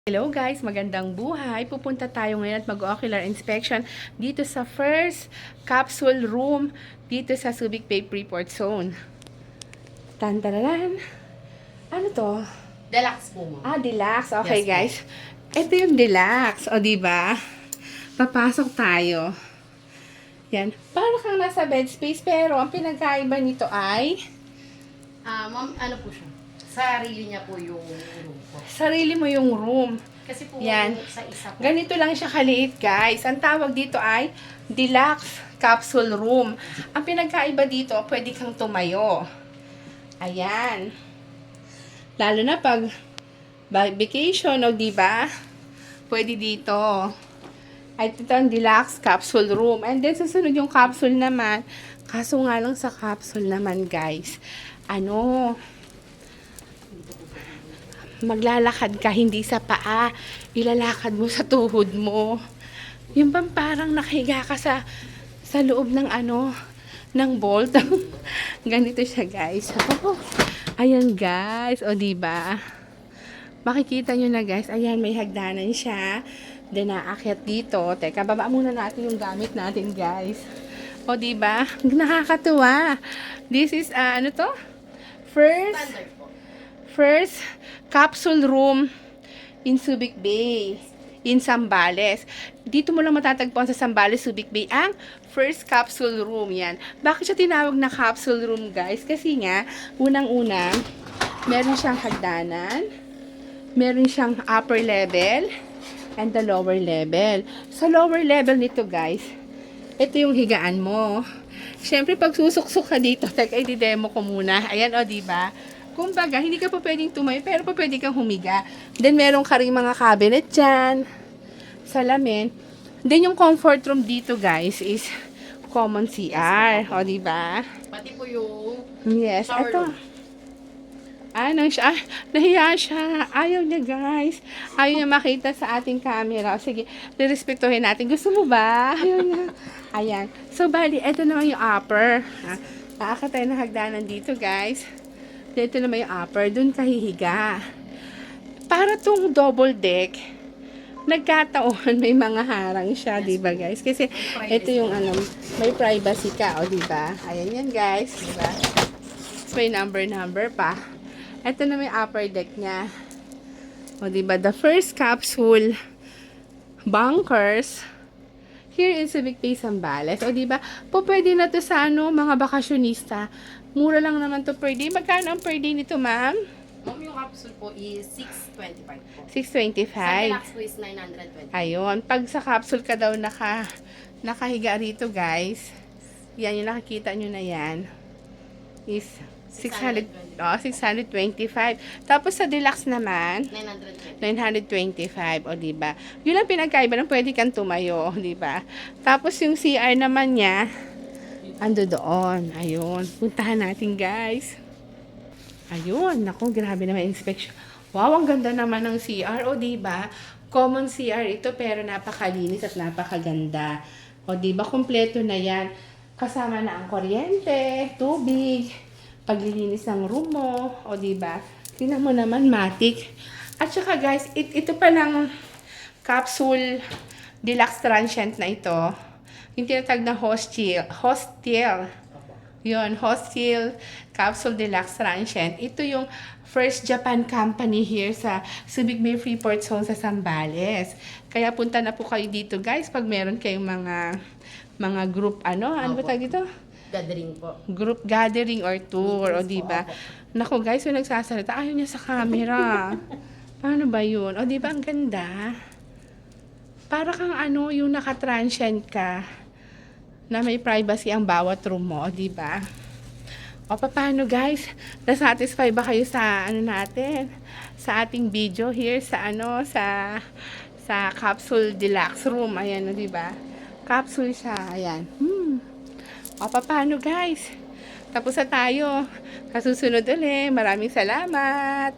Hello guys, magandang buhay. Pupunta tayo ngayon at mag-ocular inspection dito sa first capsule room dito sa Subic Bay Freeport Zone. Tantararan. Ano to? Deluxe po mo. Deluxe. Okay Yes, guys. Ito yung deluxe. O diba? Papasok tayo. Yan. Para kang nasa bed space pero ang pinagkaiba nito ay Ma'am, ano po siya? Sarili niya po yung room po. sarili mo yung room. Kasi po Yan. sa isa po. Ganito lang siya kaliit, guys. Ang tawag dito ay deluxe capsule room. Ang pinagkaiba dito, pwede kang tumayo. Ayan. Lalo na pag vacation, o diba? Pwede dito. Ay, ito ang deluxe capsule room. And then, susunod yung capsule naman. Kaso nga lang sa capsule naman, guys. Maglalakad ka, hindi sa paa. Ilalakad mo sa tuhod mo. Yung bang parang nakahiga ka sa loob ng ng bolt. Ganito siya, guys. Oh, ayan, guys. O, diba? Makikita nyo na, guys. Ayan, may hagdanan siya. Then, naakyat dito. Teka, baba muna natin yung gamit natin, guys. O, diba? Nakakatuwa. This is, ano to? Standard po. First capsule room in Subic Bay, in Zambales. Dito mo lang matatagpuan sa Zambales, Subic Bay, ang first capsule room. Yan. Bakit siya tinawag na capsule room, guys? Kasi nga, unang-una, meron siyang hagdanan, meron siyang upper level, and the lower level. Sa lower level nito, guys, ito yung higaan mo. Siyempre, pag susuksok ka dito, teka, i-demo ko muna. Ayan, o, diba? Kumbaga, hindi ka pa pwedeng tumayo, pero pa pwede kang humiga. Then, meron ka rin mga cabinet dyan, salamin. Then, yung comfort room dito, guys, is common CR. O, diba? Pati po yung Yes, shower ito. room. Nahiya siya. Ayaw niya, guys. Ayaw niya makita sa ating camera. Sige, nirespektuhin natin. Gusto mo ba? Ayaw niya. Ayan. So, bali, ito naman yung upper. Aakit tayo ng hagdanan dito, guys. Dito naman yung upper. Doon ka hihiga. Para tong double deck, nagkataon may mga harang siya, di ba, guys? Kasi, ito yung may privacy ka, o, di ba? Ayan yan, guys. Di ba? May number pa. Ito na may upper deck niya. O, diba? The first capsule bunkers here in Subic Bay, Zambales. O, diba? Pwede na to sa mga bakasyonista. Mura lang naman to per day. Magkano ang per day nito, ma'am? Ma'am, yung capsule po is 625 po. 625. Sa deluxe po is 920. Ayun. Pag sa capsule ka daw nakahiga rito, guys. Yan, yung nakikita nyo na yan. Is 625. Tapos sa deluxe naman, 925. O, diba? Yun ang pinagkaiba ng pwede kang tumayo. O, diba? Tapos yung CR naman niya, ando doon. Ayun. Puntahan natin, guys. Ayun. Naku, grabe naman inspection. Wow, ang ganda naman ng CR. O, diba? Common CR ito, pero napakalinis at napakaganda. O, diba? Kompleto na yan. Kasama na ang kuryente, tubig, paglilinis ng room mo, o diba? Tingnan mo naman, matic. At saka guys, ito pa lang capsule deluxe transient na ito. Yung tinatag na hostel. Yun, hostel capsule deluxe transient. Ito yung first Japan company here sa Subic Bay Freeport Zone sa Zambales. Kaya punta na po kayo dito, guys, pag meron kayong mga group, ano ba tawag dito? Gathering po. Group gathering or tour, o diba? Naku, guys, yung nagsasalita, ayaw niya sa camera. Paano ba yun? O diba, ang ganda? Para kang yung nakatransient ka, na may privacy ang bawat room mo, o diba? O, paano, guys? Nasatisfy ba kayo sa natin? Sa ating video here sa sa capsule deluxe room. Ayan, o diba? Capsule siya. Ayan. O, paano, guys? Tapos na tayo. Kasusunod ulit. Maraming salamat.